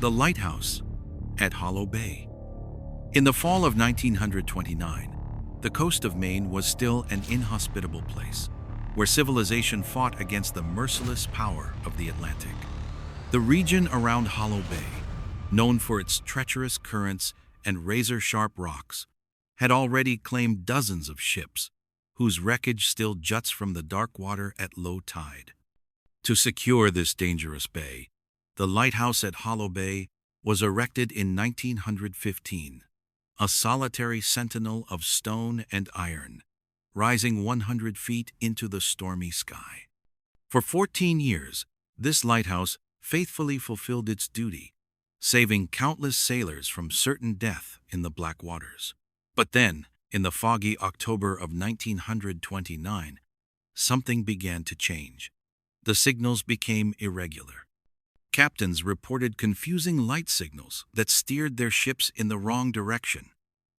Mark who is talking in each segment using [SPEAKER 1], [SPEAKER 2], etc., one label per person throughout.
[SPEAKER 1] The lighthouse at Hollow Bay. In the fall of 1929, the coast of Maine was still an inhospitable place, where civilization fought against the merciless power of the Atlantic. The region around Hollow Bay, known for its treacherous currents and razor-sharp rocks, had already claimed dozens of ships, whose wreckage still juts from the dark water at low tide. To secure this dangerous bay, the lighthouse at Hollow Bay was erected in 1915, a solitary sentinel of stone and iron, rising 100 feet into the stormy sky. For 14 years, this lighthouse faithfully fulfilled its duty, saving countless sailors from certain death in the black waters. But then, in the foggy October of 1929, something began to change. The signals became irregular. Captains reported confusing light signals that steered their ships in the wrong direction,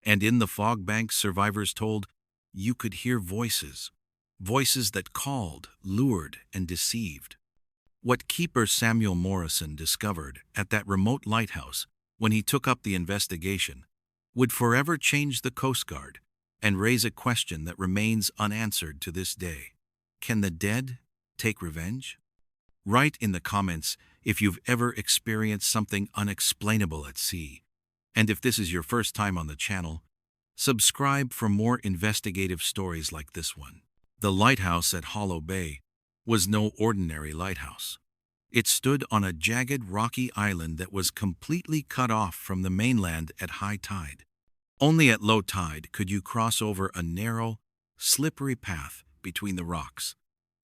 [SPEAKER 1] and in the fog banks, survivors told you could hear voices that called, lured, and deceived. What keeper Samuel Morrison discovered at that remote lighthouse when he took up the investigation would forever change the Coast Guard and raise a question that remains unanswered to this day. Can the dead take revenge? Write in the comments if you've ever experienced something unexplainable at sea. And if this is your first time on the channel, subscribe for more investigative stories like this one. The lighthouse at Hollow Bay was no ordinary lighthouse. It stood on a jagged rocky island that was completely cut off from the mainland at high tide. Only at low tide could you cross over a narrow, slippery path between the rocks,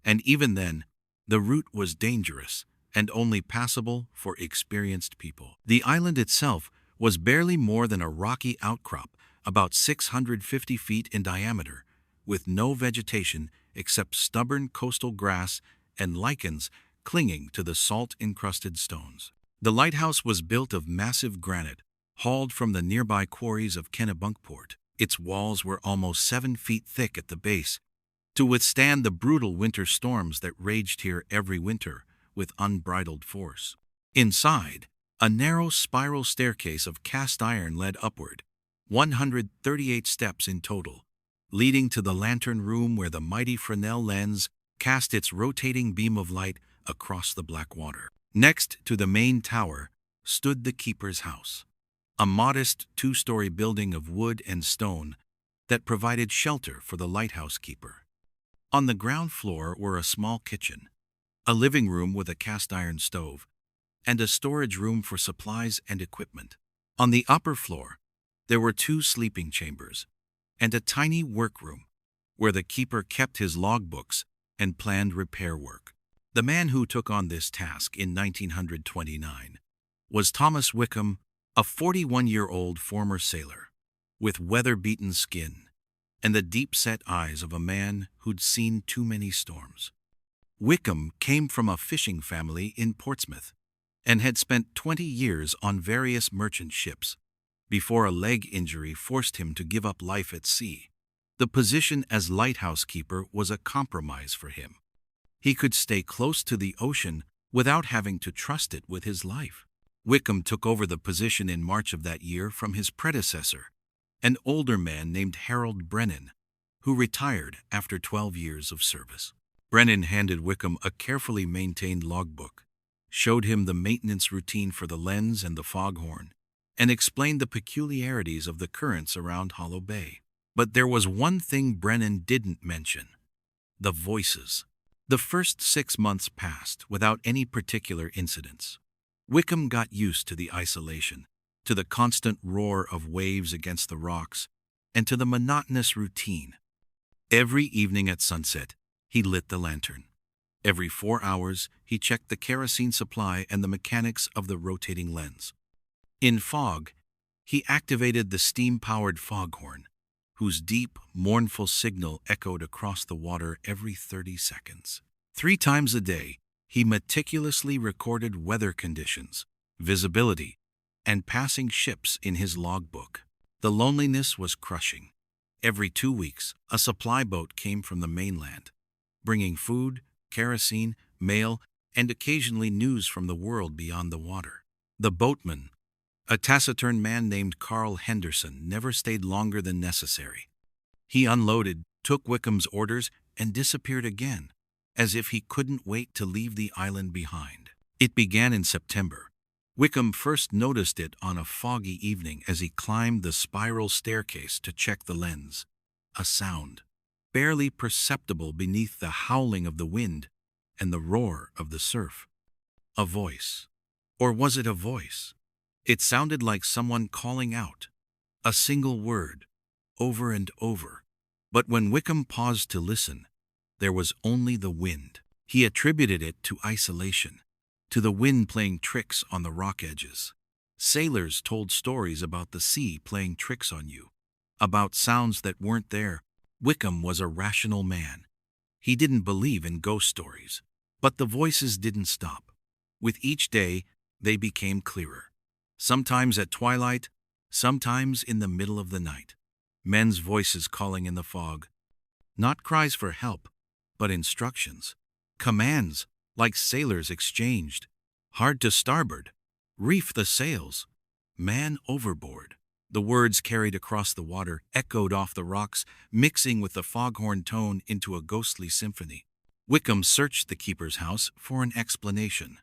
[SPEAKER 1] and even then, the route was dangerous and only passable for experienced people. The island itself was barely more than a rocky outcrop, about 650 feet in diameter, with no vegetation except stubborn coastal grass and lichens clinging to the salt-encrusted stones. The lighthouse was built of massive granite, hauled from the nearby quarries of Kennebunkport. Its walls were almost 7 feet thick at the base, to withstand the brutal winter storms that raged here every winter with unbridled force. Inside, a narrow spiral staircase of cast iron led upward, 138 steps in total, leading to the lantern room where the mighty Fresnel lens cast its rotating beam of light across the black water. Next to the main tower stood the keeper's house, a modest 2-story building of wood and stone that provided shelter for the lighthouse keeper. On the ground floor were a small kitchen, a living room with a cast iron stove, and a storage room for supplies and equipment. On the upper floor, there were 2 sleeping chambers and a tiny workroom where the keeper kept his logbooks and planned repair work. The man who took on this task in 1929 was Thomas Wickham, a 41-year-old former sailor with weather-beaten skin and the deep-set eyes of a man who'd seen too many storms. Wickham came from a fishing family in Portsmouth and had spent 20 years on various merchant ships before a leg injury forced him to give up life at sea. The position as lighthouse keeper was a compromise for him. He could stay close to the ocean without having to trust it with his life. Wickham took over the position in March of that year from his predecessor, an older man named Harold Brennan, who retired after 12 years of service. Brennan handed Wickham a carefully maintained logbook, showed him the maintenance routine for the lens and the foghorn, and explained the peculiarities of the currents around Hollow Bay. But there was one thing Brennan didn't mention: the voices. The first 6 months passed without any particular incidents. Wickham got used to the isolation, to the constant roar of waves against the rocks, and to the monotonous routine. Every evening at sunset, he lit the lantern. Every 4 hours, he checked the kerosene supply and the mechanics of the rotating lens. In fog, he activated the steam-powered foghorn, whose deep, mournful signal echoed across the water every 30 seconds. 3 times a day, he meticulously recorded weather conditions, visibility, and passing ships in his logbook. The loneliness was crushing. Every 2 weeks, a supply boat came from the mainland, bringing food, kerosene, mail, and occasionally news from the world beyond the water. The boatman, a taciturn man named Carl Henderson, never stayed longer than necessary. He unloaded, took Wickham's orders, and disappeared again, as if he couldn't wait to leave the island behind. It began in September. Wickham first noticed it on a foggy evening as he climbed the spiral staircase to check the lens. A sound, barely perceptible beneath the howling of the wind and the roar of the surf. A voice. Or was it a voice? It sounded like someone calling out, a single word, over and over. But when Wickham paused to listen, there was only the wind. He attributed it to isolation, to the wind playing tricks on the rock edges. Sailors told stories about the sea playing tricks on you, about sounds that weren't there. Wickham was a rational man. He didn't believe in ghost stories. But the voices didn't stop. With each day, they became clearer. Sometimes at twilight, sometimes in the middle of the night. Men's voices calling in the fog. Not cries for help, but instructions. Commands, like sailors exchanged. Hard to starboard. Reef the sails. Man overboard. The words carried across the water echoed off the rocks, mixing with the foghorn tone into a ghostly symphony. Wickham searched the keeper's house for an explanation.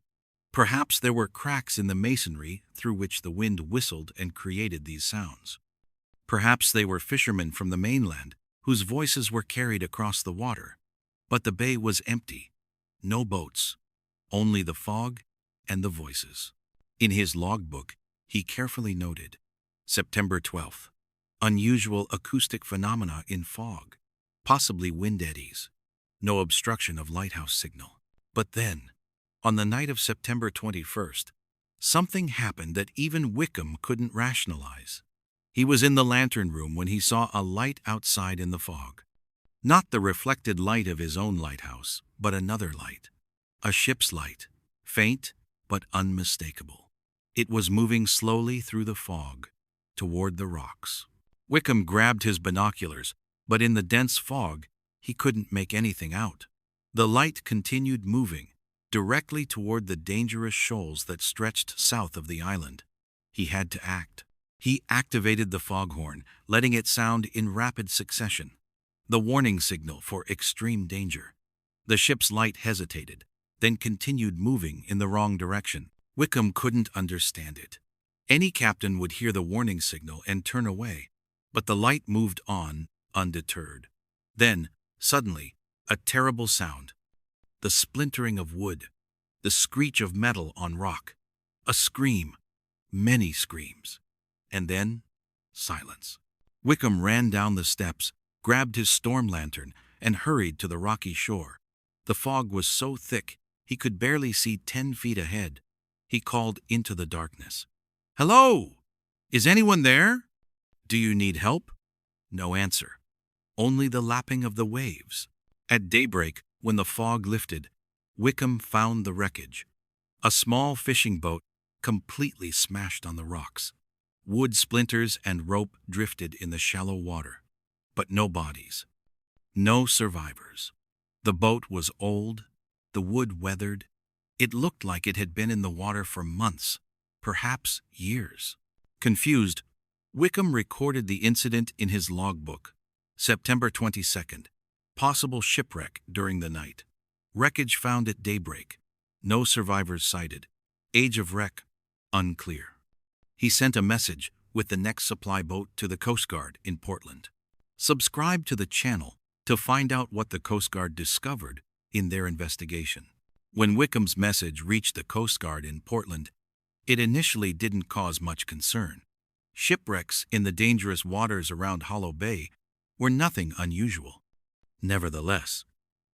[SPEAKER 1] Perhaps there were cracks in the masonry through which the wind whistled and created these sounds. Perhaps they were fishermen from the mainland whose voices were carried across the water. But the bay was empty. No boats. Only the fog and the voices. In his logbook, he carefully noted, September 12th, unusual acoustic phenomena in fog, possibly wind eddies. No obstruction of lighthouse signal. But then, on the night of September 21st, something happened that even Wickham couldn't rationalize. He was in the lantern room when he saw a light outside in the fog. Not the reflected light of his own lighthouse, but another light. A ship's light, faint but unmistakable. It was moving slowly through the fog, toward the rocks. Wickham grabbed his binoculars, but in the dense fog, he couldn't make anything out. The light continued moving, directly toward the dangerous shoals that stretched south of the island. He had to act. He activated the foghorn, letting it sound in rapid succession. The warning signal for extreme danger. The ship's light hesitated, then continued moving in the wrong direction. Wickham couldn't understand it. Any captain would hear the warning signal and turn away, but the light moved on, undeterred. Then, suddenly, a terrible sound. The splintering of wood, the screech of metal on rock, a scream, many screams, and then silence. Wickham ran down the steps, grabbed his storm lantern, and hurried to the rocky shore. The fog was so thick he could barely see 10 feet ahead. He called into the darkness. "Hello! Is anyone there? Do you need help?" No answer. Only the lapping of the waves. At daybreak, when the fog lifted, Wickham found the wreckage. A small fishing boat completely smashed on the rocks. Wood splinters and rope drifted in the shallow water. But no bodies. No survivors. The boat was old, the wood weathered. It looked like it had been in the water for months, perhaps years. Confused, Wickham recorded the incident in his logbook. September 22nd. Possible shipwreck during the night. Wreckage found at daybreak. No survivors sighted. Age of wreck, unclear. He sent a message with the next supply boat to the Coast Guard in Portland. Subscribe to the channel to find out what the Coast Guard discovered in their investigation. When Wickham's message reached the Coast Guard in Portland, it initially didn't cause much concern. Shipwrecks in the dangerous waters around Hollow Bay were nothing unusual. Nevertheless,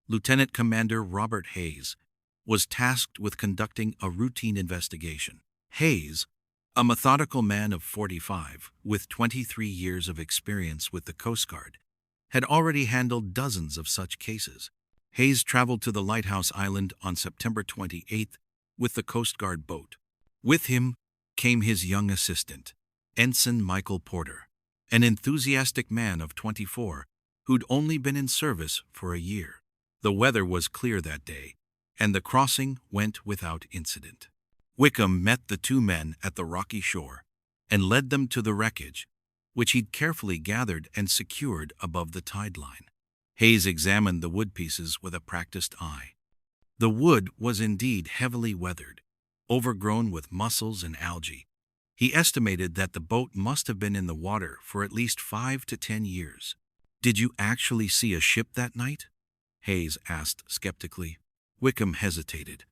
[SPEAKER 1] Lieutenant Commander Robert Hayes was tasked with conducting a routine investigation. Hayes, a methodical man of 45 with 23 years of experience with the Coast Guard, had already handled dozens of such cases. Hayes traveled to the lighthouse island on September 28th with the Coast Guard boat. With him came his young assistant, Ensign Michael Porter, an enthusiastic man of 24 who'd only been in service for a year. The weather was clear that day, and the crossing went without incident. Wickham met the two men at the rocky shore and led them to the wreckage, which he'd carefully gathered and secured above the tide line. Hayes examined the wood pieces with a practiced eye. The wood was indeed heavily weathered, overgrown with mussels and algae. He estimated that the boat must have been in the water for at least 5 to 10 years. "Did you actually see a ship that night?" Hayes asked skeptically. Wickham hesitated.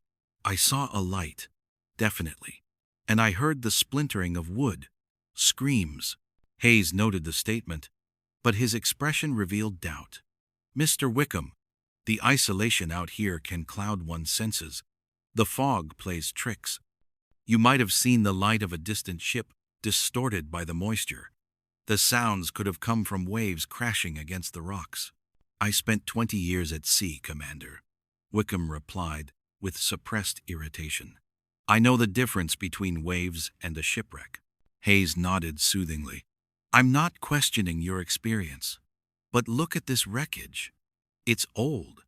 [SPEAKER 1] "I saw a light, definitely. And I heard the splintering of wood. Screams." Hayes noted the statement, but his expression revealed doubt. "Mr. Wickham, the isolation out here can cloud one's senses. The fog plays tricks. You might have seen the light of a distant ship distorted by the moisture. The sounds could have come from waves crashing against the rocks." "I spent 20 years at sea, Commander," Wickham replied with suppressed irritation. "I know the difference between waves and a shipwreck." Hayes nodded soothingly. "I'm not questioning your experience, but look at this wreckage. It's old,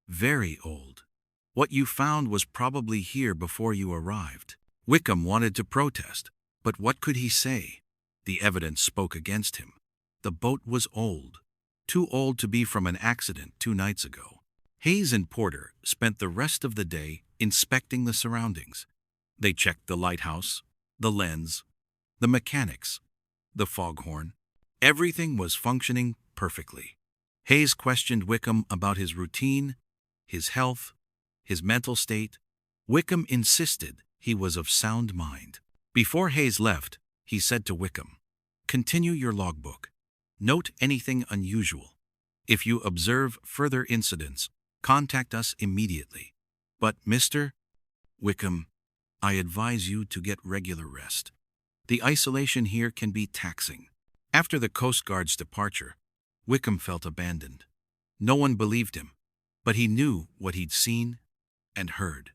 [SPEAKER 1] very old. What you found was probably here before you arrived." Wickham wanted to protest, but what could he say? The evidence spoke against him. The boat was old, too old to be from an accident 2 nights ago. Hayes and Porter spent the rest of the day inspecting the surroundings. They checked the lighthouse, the lens, the mechanics, the foghorn. Everything was functioning perfectly. Hayes questioned Wickham about his routine, his health, his mental state. Wickham insisted he was of sound mind. Before Hayes left, he said to Wickham, "Continue your logbook. Note anything unusual. If you observe further incidents, contact us immediately. But, Mr. Wickham, I advise you to get regular rest. The isolation here can be taxing." After the Coast Guard's departure, Wickham felt abandoned. No one believed him, but he knew what he'd seen and heard.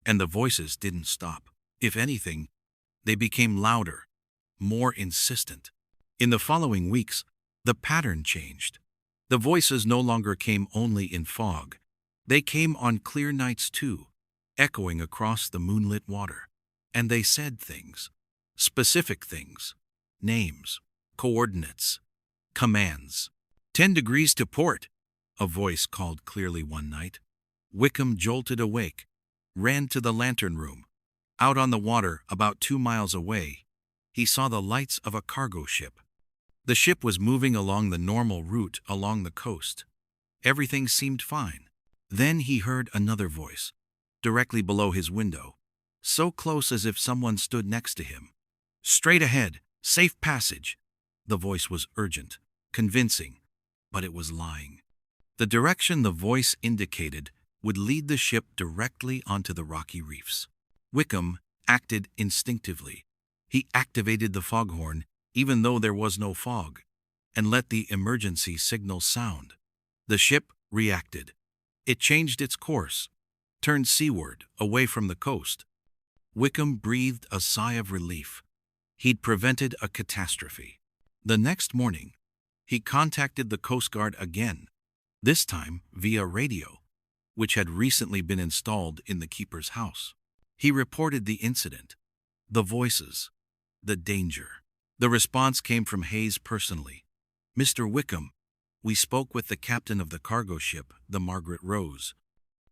[SPEAKER 1] And the voices didn't stop. If anything, they became louder, more insistent. In the following weeks, the pattern changed. The voices no longer came only in fog. They came on clear nights too, echoing across the moonlit water. And they said things, specific things, names, coordinates, commands. 10 degrees to port," a voice called clearly one night. Wickham jolted awake, ran to the lantern room. Out on the water, about 2 miles away, he saw the lights of a cargo ship. The ship was moving along the normal route along the coast. Everything seemed fine. Then he heard another voice, directly below his window, so close as if someone stood next to him. "Straight ahead, safe passage." The voice was urgent, convincing, but it was lying. The direction the voice indicated would lead the ship directly onto the rocky reefs. Wickham acted instinctively. He activated the foghorn, even though there was no fog, and let the emergency signal sound. The ship reacted. It changed its course, turned seaward, away from the coast. Wickham breathed a sigh of relief. He'd prevented a catastrophe. The next morning, he contacted the Coast Guard again, this time via radio, which had recently been installed in the keeper's house. He reported the incident, the voices, the danger. The response came from Hayes personally. "Mr. Wickham, we spoke with the captain of the cargo ship, the Margaret Rose.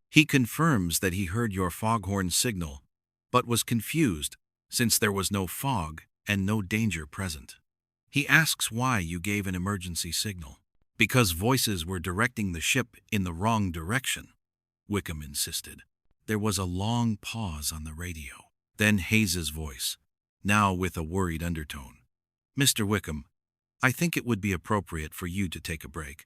[SPEAKER 1] He confirms that he heard your foghorn signal, but was confused since there was no fog and no danger present. He asks why you gave an emergency signal." "Because voices were directing the ship in the wrong direction," Wickham insisted. There was a long pause on the radio. Then Hayes's voice, now with a worried undertone. "Mr. Wickham, I think it would be appropriate for you to take a break.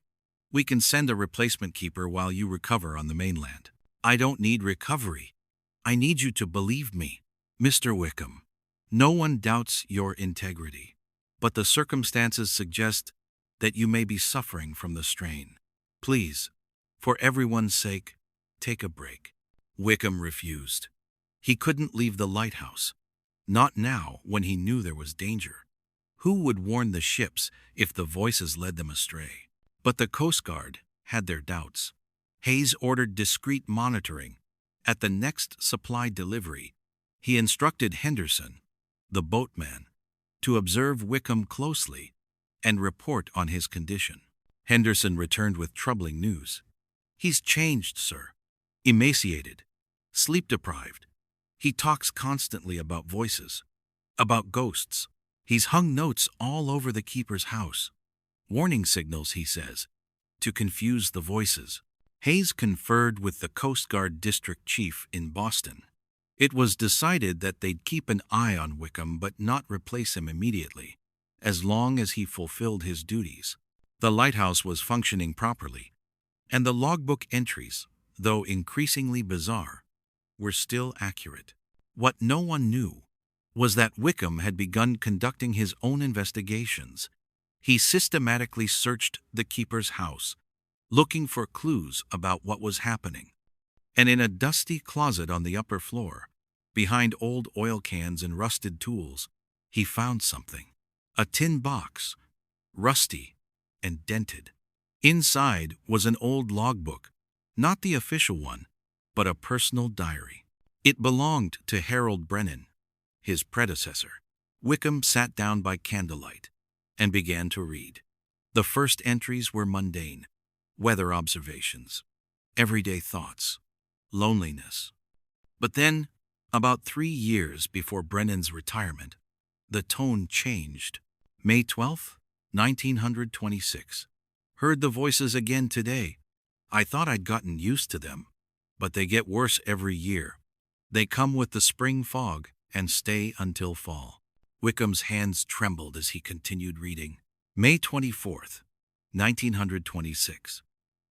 [SPEAKER 1] We can send a replacement keeper while you recover on the mainland." "I don't need recovery. I need you to believe me." "Mr. Wickham, no one doubts your integrity, but the circumstances suggest that you may be suffering from the strain. Please, for everyone's sake, take a break." Wickham refused. He couldn't leave the lighthouse. Not now, when he knew there was danger. Who would warn the ships if the voices led them astray? But the Coast Guard had their doubts. Hayes ordered discreet monitoring. At the next supply delivery, He instructed Henderson, the boatman, to observe Wickham closely and report on his condition. Henderson returned with troubling news. "He's changed, sir. Emaciated, sleep-deprived. He talks constantly about voices, about ghosts. He's hung notes all over the keeper's house. Warning signals, he says, to confuse the voices." Hayes conferred with the Coast Guard district chief in Boston. It was decided that they'd keep an eye on Wickham but not replace him immediately, as long as he fulfilled his duties. The lighthouse was functioning properly, and the logbook entries, though increasingly bizarre, were still accurate. What no one knew was that Wickham had begun conducting his own investigations. He systematically searched the keeper's house, looking for clues about what was happening. And in a dusty closet on the upper floor, behind old oil cans and rusted tools, he found something. A tin box, rusty and dented. Inside was an old logbook, not the official one, but a personal diary. It belonged to Harold Brennan, his predecessor. Wickham sat down by candlelight and began to read. The first entries were mundane: weather observations, everyday thoughts, loneliness. But then, about 3 years before Brennan's retirement, the tone changed. May 12, 1926. "Heard the voices again today. I thought I'd gotten used to them, but they get worse every year. They come with the spring fog and stay until fall." Wickham's hands trembled as he continued reading. May 24th, 1926.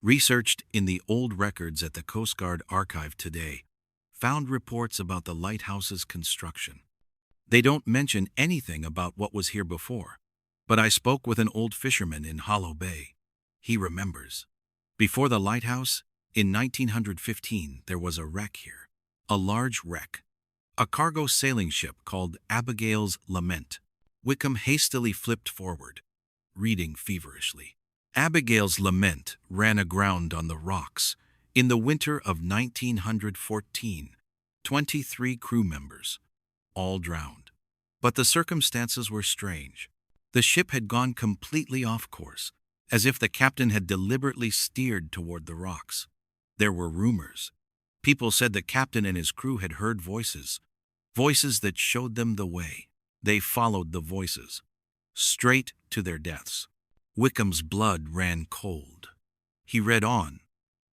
[SPEAKER 1] Researched in the old records at the Coast Guard Archive today, found reports about the lighthouse's construction. They don't mention anything about what was here before, but I spoke with an old fisherman in Hollow Bay. He remembers. Before the lighthouse, in 1915, there was a wreck here. A large wreck. A cargo sailing ship called Abigail's Lament. Wickham hastily flipped forward, reading feverishly. Abigail's Lament ran aground on the rocks in the winter of 1914. 23 crew members, all drowned. But the circumstances were strange. The ship had gone completely off course, as if the captain had deliberately steered toward the rocks. There were rumors. People said the captain and his crew had heard voices, voices that showed them the way. They followed the voices, straight to their deaths. Wickham's blood ran cold. He read on.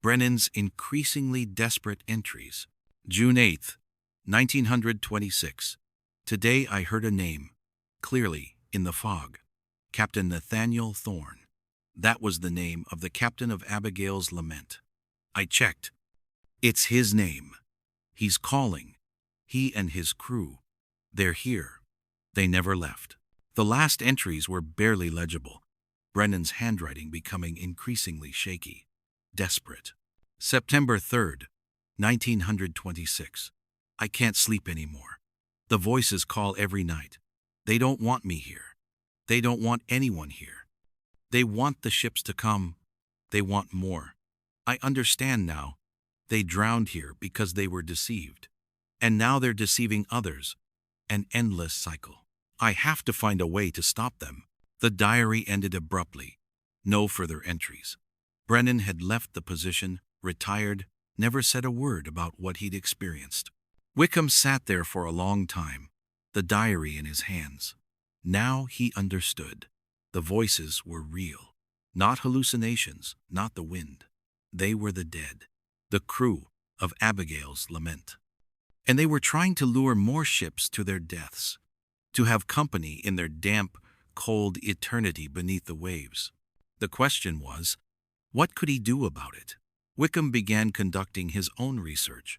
[SPEAKER 1] Brennan's increasingly desperate entries. June 8, 1926. Today I heard a name, clearly in the fog. Captain Nathaniel Thorne. That was the name of the captain of Abigail's Lament. I checked. It's his name. He's calling. He and his crew. They're here. They never left. The last entries were barely legible, Brennan's handwriting becoming increasingly shaky, desperate. September 3rd, 1926. I can't sleep anymore. The voices call every night. They don't want me here. They don't want anyone here. They want the ships to come. They want more. I understand now. They drowned here because they were deceived. And now they're deceiving others. An endless cycle. I have to find a way to stop them. The diary ended abruptly. No further entries. Brennan had left the position, retired, never said a word about what he'd experienced. Wickham sat there for a long time, the diary in his hands. Now he understood. The voices were real. Not hallucinations, not the wind. They were the dead, the crew of Abigail's Lament. And they were trying to lure more ships to their deaths, to have company in their damp, cold eternity beneath the waves. The question was, what could he do about it? Wickham began conducting his own research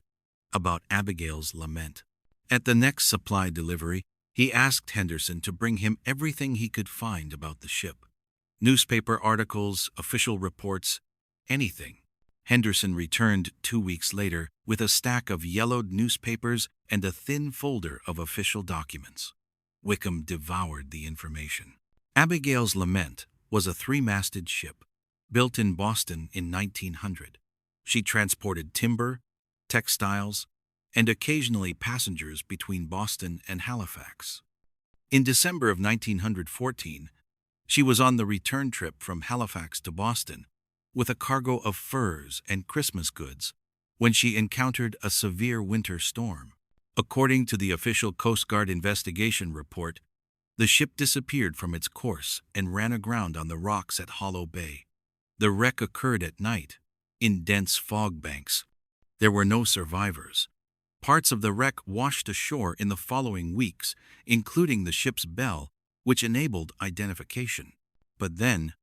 [SPEAKER 1] about Abigail's Lament. At the next supply delivery, he asked Henderson to bring him everything he could find about the ship. Newspaper articles, official reports, anything. Henderson returned 2 weeks later with a stack of yellowed newspapers and a thin folder of official documents. Wickham devoured the information. Abigail's Lament was a 3-masted ship, built in Boston in 1900. She transported timber, textiles, and occasionally passengers between Boston and Halifax. In December of 1914, she was on the return trip from Halifax to Boston with a cargo of furs and Christmas goods when she encountered a severe winter storm. According to the official Coast Guard investigation report, the ship disappeared from its course and ran aground on the rocks at Hollow Bay. The wreck occurred at night, in dense fog banks. There were no survivors. Parts of the wreck washed ashore in the following weeks, including the ship's bell, which enabled identification. But then,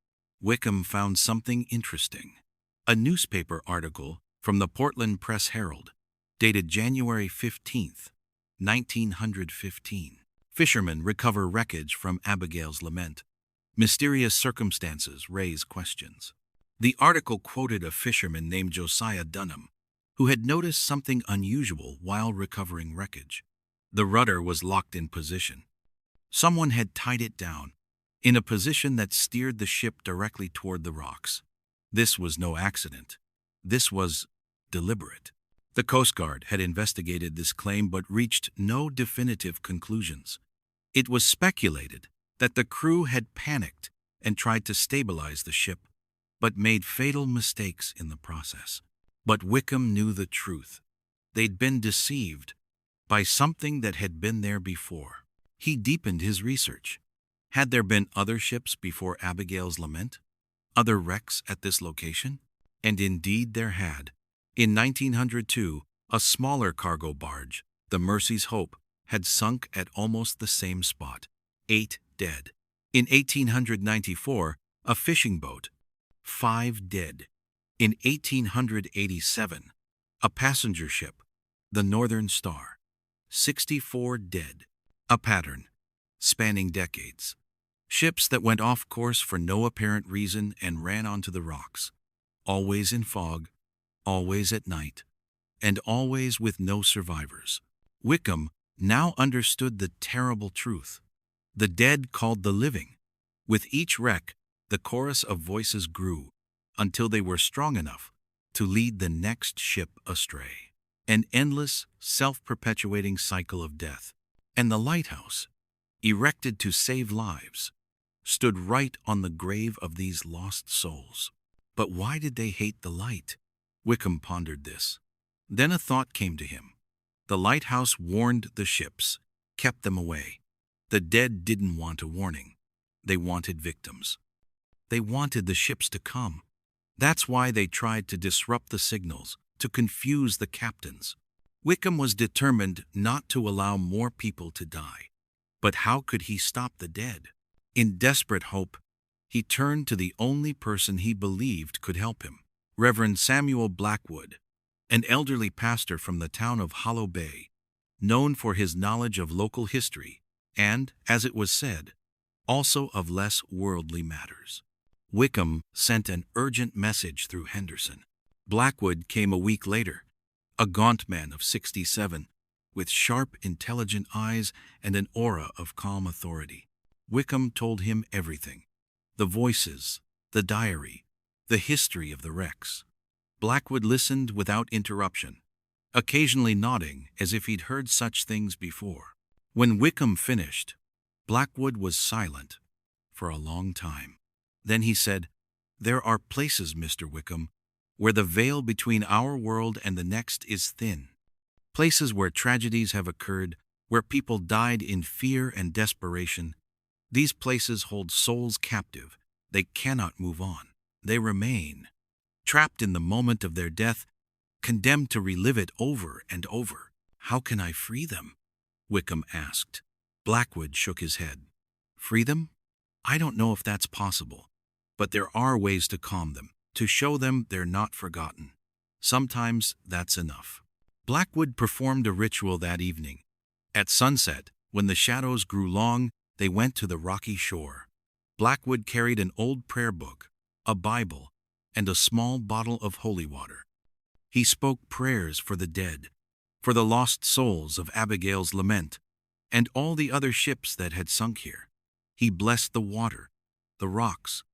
[SPEAKER 1] Wickham found something interesting. A newspaper article from the Portland Press-Herald, dated January 15, 1915. Fishermen recover wreckage from Abigail's Lament. Mysterious circumstances raise questions. The article quoted a fisherman named Josiah Dunham, who had noticed something unusual while recovering wreckage. The rudder was locked in position. Someone had tied it down, in a position that steered the ship directly toward the rocks. This was no accident. This was deliberate. The Coast Guard had investigated this claim but reached no definitive conclusions. It was speculated that the crew had panicked and tried to stabilize the ship, but made fatal mistakes in the process. But Wickham knew the truth. They'd been deceived by something that had been there before. He deepened his research. Had there been other ships before Abigail's Lament? Other wrecks at this location? And indeed there had. In 1902, a smaller cargo barge, the Mercy's Hope, had sunk at almost the same spot. 8 dead. In 1894, a fishing boat. 5 dead. In 1887, a passenger ship, the Northern Star. 64 dead. A pattern, spanning decades. Ships that went off course for no apparent reason and ran onto the rocks. Always in fog, always at night, and always with no survivors. Wickham now understood the terrible truth. The dead called the living. With each wreck, the chorus of voices grew until they were strong enough to lead the next ship astray. An endless, self-perpetuating cycle of death. And the lighthouse, erected to save lives, stood right on the grave of these lost souls. But why did they hate the light? Wickham pondered this. Then a thought came to him. The lighthouse warned the ships, kept them away. The dead didn't want a warning. They wanted victims. They wanted the ships to come. That's why they tried to disrupt the signals, to confuse the captains. Wickham was determined not to allow more people to die. But how could he stop the dead? In desperate hope, he turned to the only person he believed could help him, Reverend Samuel Blackwood, an elderly pastor from the town of Hollow Bay, known for his knowledge of local history and, as it was said, also of less worldly matters. Wickham sent an urgent message through Henderson. Blackwood came a week later, a gaunt man of 67, with sharp, intelligent eyes and an aura of calm authority. Wickham told him everything: the voices, the diary, the history of the wrecks. Blackwood listened without interruption, occasionally nodding as if he'd heard such things before. When Wickham finished, Blackwood was silent for a long time. Then he said, "There are places, Mr. Wickham, where the veil between our world and the next is thin. Places where tragedies have occurred, where people died in fear and desperation. These places hold souls captive. They cannot move on. They remain, trapped in the moment of their death, condemned to relive it over and over. How can I free them?" Wickham asked. Blackwood shook his head. "Free them? I don't know if that's possible. But there are ways to calm them, to show them they're not forgotten. Sometimes that's enough." Blackwood performed a ritual that evening. At sunset, when the shadows grew long, they went to the rocky shore. Blackwood carried an old prayer book, a Bible, and a small bottle of holy water. He spoke prayers for the dead, for the lost souls of Abigail's Lament, and all the other ships that had sunk here. He blessed the water, the rocks,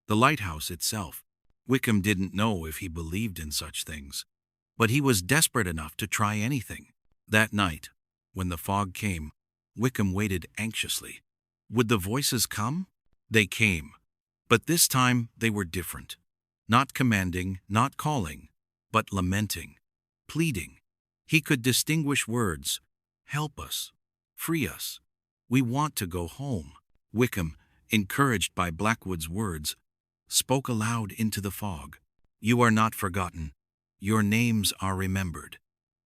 [SPEAKER 1] the lighthouse itself. Wickham didn't know if he believed in such things, but he was desperate enough to try anything. That night, when the fog came, Wickham waited anxiously. Would the voices come? They came. But this time they were different. Not commanding, not calling, but lamenting, pleading. He could distinguish words. Help us. Free us. We want to go home. Wickham, encouraged by Blackwood's words, spoke aloud into the fog. You are not forgotten. Your names are remembered.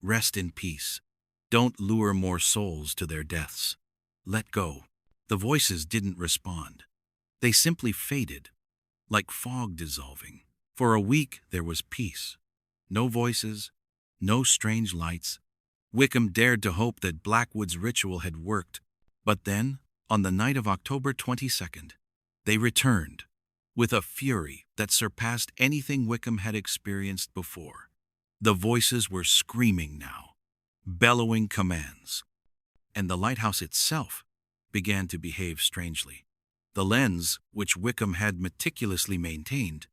[SPEAKER 1] Rest in peace. Don't lure more souls to their deaths. Let go. The voices didn't respond. They simply faded, like fog dissolving. For a week there was peace. No voices, no strange lights. Wickham dared to hope that Blackwood's ritual had worked. But then, on the night of October 22nd, they returned, with a fury that surpassed anything Wickham had experienced before. The voices were screaming now, bellowing commands. And the lighthouse itself began to behave strangely. The lens, which Wickham had meticulously maintained,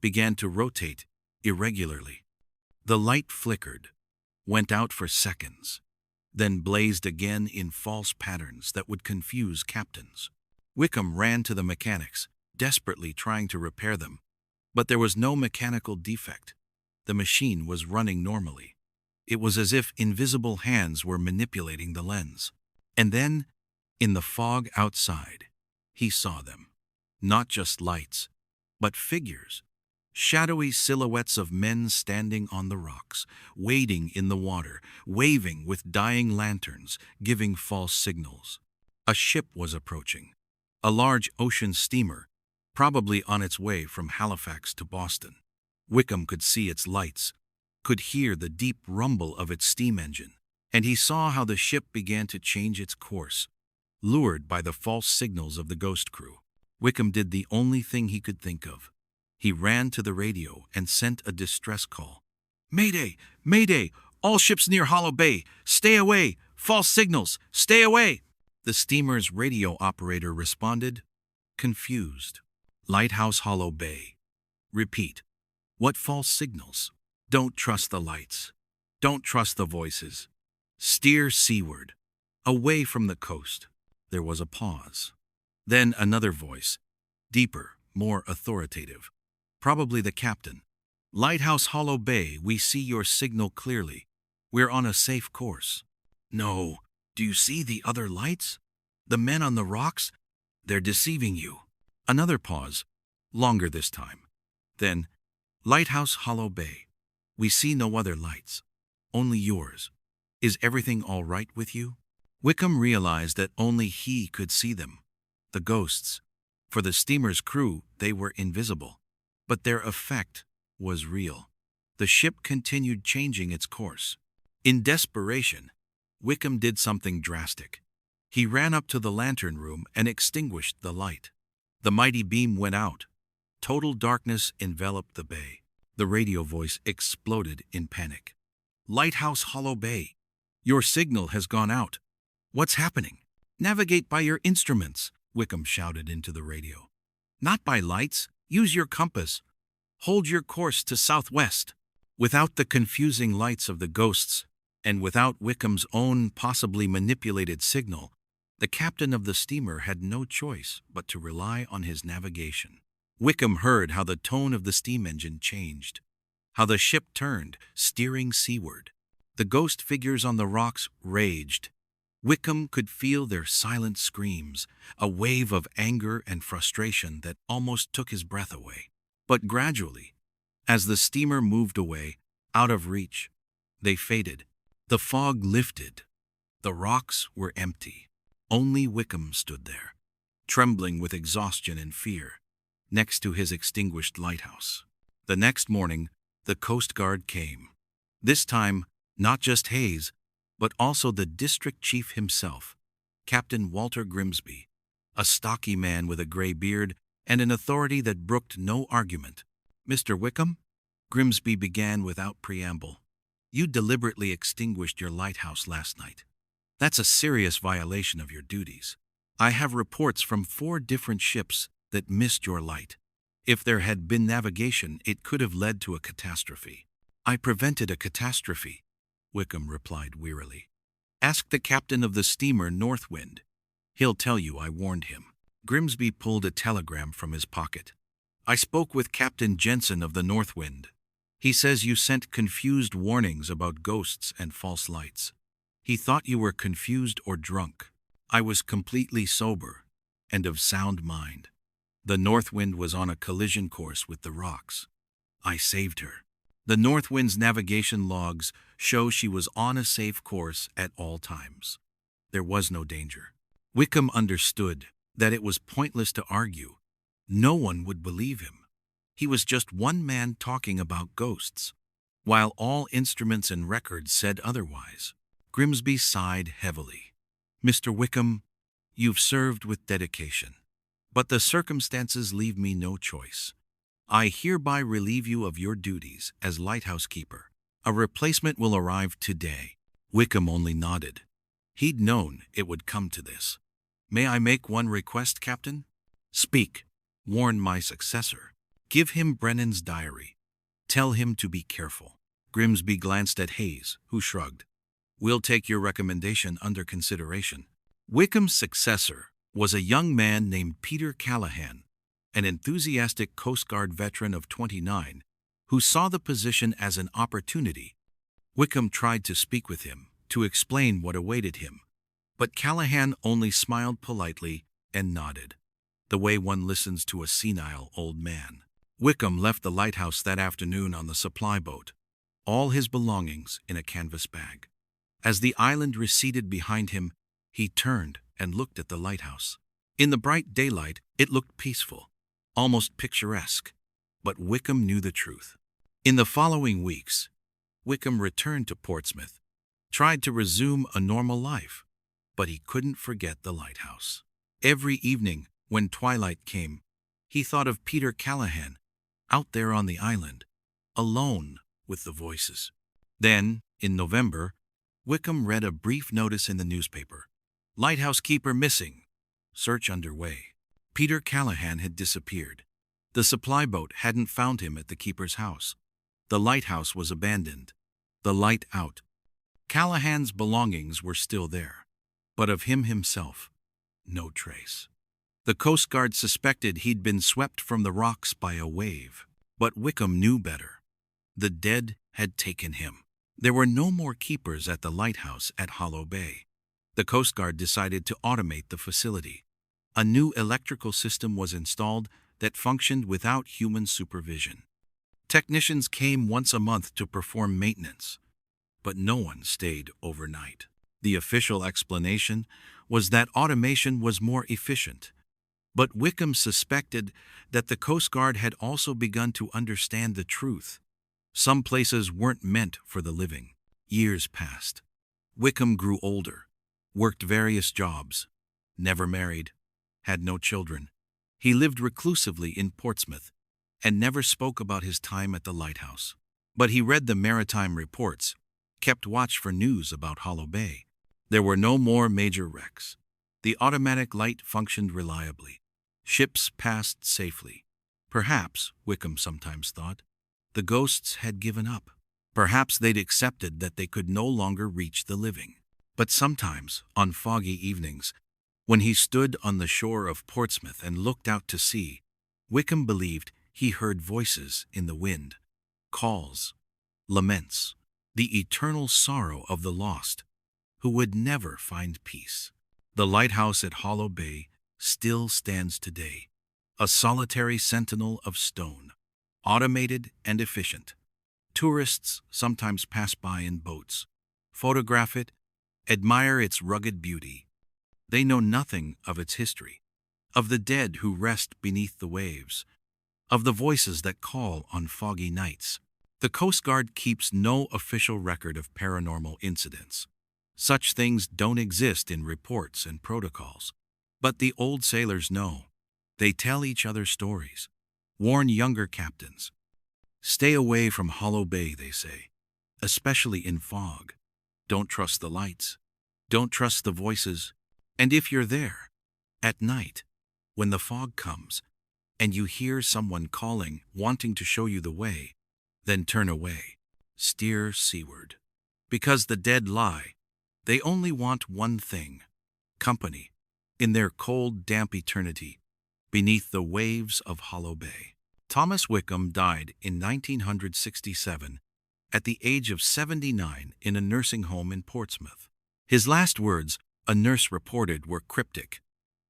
[SPEAKER 1] began to rotate irregularly. The light flickered, went out for seconds, then blazed again in false patterns that would confuse captains. Wickham ran to the mechanics, desperately trying to repair them. But there was no mechanical defect. The machine was running normally. It was as if invisible hands were manipulating the lens. And then, in the fog outside, he saw them. Not just lights, but figures. Shadowy silhouettes of men standing on the rocks, wading in the water, waving with dying lanterns, giving false signals. A ship was approaching. A large ocean steamer, probably on its way from Halifax to Boston. Wickham could see its lights, could hear the deep rumble of its steam engine, and he saw how the ship began to change its course, lured by the false signals of the ghost crew. Wickham did the only thing he could think of. He ran to the radio and sent a distress call. Mayday! Mayday! All ships near Hollow Bay! Stay away! False signals! Stay away! The steamer's radio operator responded, confused. Lighthouse Hollow Bay. Repeat. What false signals? Don't trust the lights. Don't trust the voices. Steer seaward, away from the coast. There was a pause. Then another voice, deeper, more authoritative. Probably the captain. Lighthouse Hollow Bay, we see your signal clearly. We're on a safe course. No. Do you see the other lights? The men on the rocks? They're deceiving you. Another pause, longer this time. Then, Lighthouse Hollow Bay. We see no other lights. Only yours. Is everything all right with you? Wickham realized that only he could see them. The ghosts. For the steamer's crew, they were invisible. But their effect was real. The ship continued changing its course. In desperation, Wickham did something drastic. He ran up to the lantern room and extinguished the light. The mighty beam went out. Total darkness enveloped the bay. The radio voice exploded in panic. Lighthouse Hollow Bay. Your signal has gone out. What's happening? Navigate by your instruments, Wickham shouted into the radio. Not by lights. Use your compass. Hold your course to southwest. Without the confusing lights of the ghosts, and without Wickham's own possibly manipulated signal, the captain of the steamer had no choice but to rely on his navigation. Wickham heard how the tone of the steam engine changed, how the ship turned, steering seaward. The ghost figures on the rocks raged. Wickham could feel their silent screams, a wave of anger and frustration that almost took his breath away. But gradually, as the steamer moved away, out of reach, they faded. The fog lifted. The rocks were empty. Only Wickham stood there, trembling with exhaustion and fear, next to his extinguished lighthouse. The next morning, the Coast Guard came. This time, not just Hayes, but also the district chief himself, Captain Walter Grimsby, a stocky man with a gray beard and an authority that brooked no argument. Mr. Wickham, Grimsby began without preamble. You deliberately extinguished your lighthouse last night. That's a serious violation of your duties. I have reports from 4 different ships that missed your light. If there had been navigation, it could have led to a catastrophe. I prevented a catastrophe, Wickham replied wearily. Ask the captain of the steamer Northwind. He'll tell you I warned him." Grimsby pulled a telegram from his pocket. "I spoke with Captain Jensen of the Northwind. He says you sent confused warnings about ghosts and false lights. He thought you were confused or drunk. I was completely sober and of sound mind. The Northwind was on a collision course with the rocks. I saved her. The Northwind's navigation logs show she was on a safe course at all times. There was no danger." Wickham understood that it was pointless to argue. No one would believe him. He was just one man talking about ghosts, while all instruments and records said otherwise. Grimsby sighed heavily. "Mr. Wickham, you've served with dedication, but the circumstances leave me no choice. I hereby relieve you of your duties as lighthouse keeper. A replacement will arrive today." Wickham only nodded. He'd known it would come to this. "May I make one request, Captain?" "Speak." "Warn my successor. Give him Brennan's diary. Tell him to be careful." Grimsby glanced at Hayes, who shrugged. "We'll take your recommendation under consideration." Wickham's successor was a young man named Peter Callahan, an enthusiastic Coast Guard veteran of 29, who saw the position as an opportunity. Wickham tried to speak with him, to explain what awaited him, but Callahan only smiled politely and nodded, the way one listens to a senile old man. Wickham left the lighthouse that afternoon on the supply boat, all his belongings in a canvas bag. As the island receded behind him, he turned and looked at the lighthouse. In the bright daylight, it looked peaceful, almost picturesque, but Wickham knew the truth. In the following weeks, Wickham returned to Portsmouth, tried to resume a normal life, but he couldn't forget the lighthouse. Every evening, when twilight came, he thought of Peter Callahan, out there on the island, alone with the voices. Then, in November, Wickham read a brief notice in the newspaper. "Lighthouse keeper missing. Search underway." Peter Callahan had disappeared. The supply boat hadn't found him at the keeper's house. The lighthouse was abandoned, the light out. Callahan's belongings were still there, but of him himself, no trace. The Coast Guard suspected he'd been swept from the rocks by a wave, but Wickham knew better. The dead had taken him. There were no more keepers at the lighthouse at Hollow Bay. The Coast Guard decided to automate the facility. A new electrical system was installed that functioned without human supervision. Technicians came once a month to perform maintenance, but no one stayed overnight. The official explanation was that automation was more efficient, but Wickham suspected that the Coast Guard had also begun to understand the truth. Some places weren't meant for the living. Years passed. Wickham grew older, worked various jobs, never married, had no children. He lived reclusively in Portsmouth and never spoke about his time at the lighthouse. But he read the maritime reports, kept watch for news about Hollow Bay. There were no more major wrecks. The automatic light functioned reliably. Ships passed safely. Perhaps, Wickham sometimes thought, the ghosts had given up. Perhaps they'd accepted that they could no longer reach the living. But sometimes, on foggy evenings, when he stood on the shore of Portsmouth and looked out to sea, Wickham believed he heard voices in the wind, calls, laments, the eternal sorrow of the lost, who would never find peace. The lighthouse at Hollow Bay still stands today, a solitary sentinel of stone, automated and efficient. Tourists sometimes pass by in boats, photograph it, admire its rugged beauty. They know nothing of its history, of the dead who rest beneath the waves, of the voices that call on foggy nights. The Coast Guard keeps no official record of paranormal incidents. Such things don't exist in reports and protocols. But the old sailors know. They tell each other stories, warn younger captains. Stay away from Hollow Bay, they say, especially in fog. Don't trust the lights. Don't trust the voices. And if you're there, at night, when the fog comes, and you hear someone calling, wanting to show you the way, then turn away. Steer seaward. Because the dead lie, They only want one thing: company, in their cold, damp eternity, beneath the waves of Hollow Bay. Thomas Wickham died in 1967 at the age of 79 in a nursing home in Portsmouth. His last words, a nurse reported, were cryptic.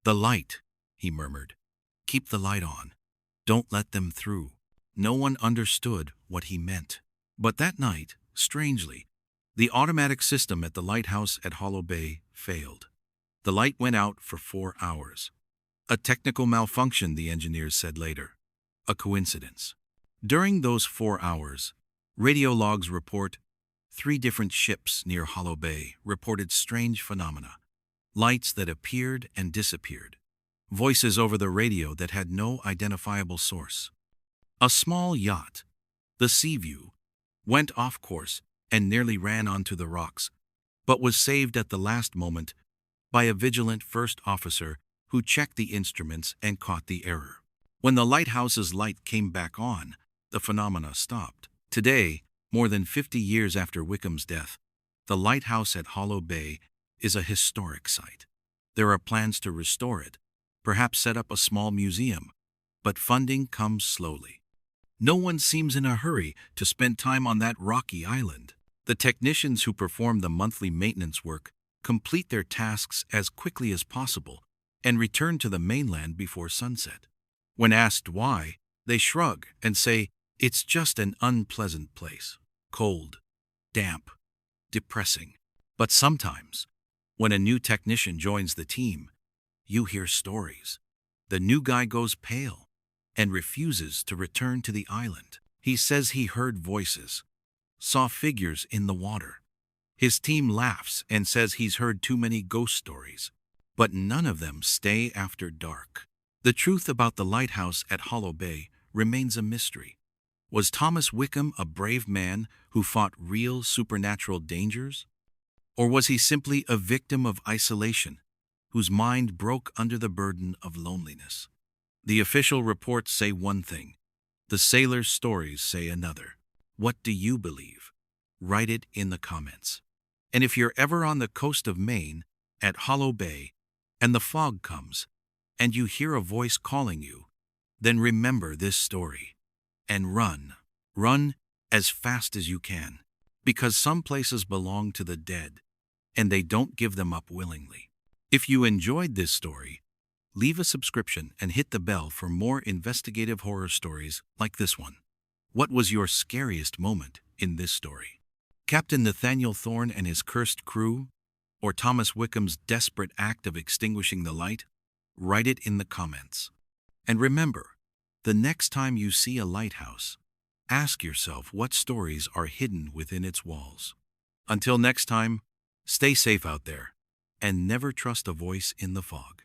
[SPEAKER 1] "The light," he murmured. "Keep the light on. Don't let them through." No one understood what he meant. But that night, strangely, the automatic system at the lighthouse at Hollow Bay failed. The light went out for 4 hours. A technical malfunction, the engineers said later. A coincidence. During those 4 hours, radio logs report 3 different ships near Hollow Bay reported strange phenomena. Lights that appeared and disappeared. Voices over the radio that had no identifiable source. A small yacht, the Seaview, went off course and nearly ran onto the rocks, but was saved at the last moment by a vigilant first officer who checked the instruments and caught the error. When the lighthouse's light came back on, the phenomena stopped. Today, more than 50 years after Wickham's death, the lighthouse at Hollow Bay is a historic site. There are plans to restore it, perhaps set up a small museum, but funding comes slowly. No one seems in a hurry to spend time on that rocky island. The technicians who perform the monthly maintenance work complete their tasks as quickly as possible and return to the mainland before sunset. When asked why, they shrug and say it's just an unpleasant place. Cold, damp, depressing. But sometimes, when a new technician joins the team, you hear stories. The new guy goes pale and refuses to return to the island. He says he heard voices, saw figures in the water. His team laughs and says he's heard too many ghost stories, but none of them stay after dark. The truth about the lighthouse at Hollow Bay remains a mystery. Was Thomas Wickham a brave man who fought real supernatural dangers? Or was he simply a victim of isolation, whose mind broke under the burden of loneliness? The official reports say one thing. The sailors' stories say another. What do you believe? Write it in the comments. And if you're ever on the coast of Maine, at Hollow Bay, and the fog comes, and you hear a voice calling you, then remember this story. And run. Run as fast as you can. Because some places belong to the dead, and they don't give them up willingly. If you enjoyed this story, leave a subscription and hit the bell for more investigative horror stories like this one. What was your scariest moment in this story? Captain Nathaniel Thorne and his cursed crew? Or Thomas Wickham's desperate act of extinguishing the light? Write it in the comments. And remember, the next time you see a lighthouse, ask yourself what stories are hidden within its walls. Until next time, stay safe out there, and never trust a voice in the fog.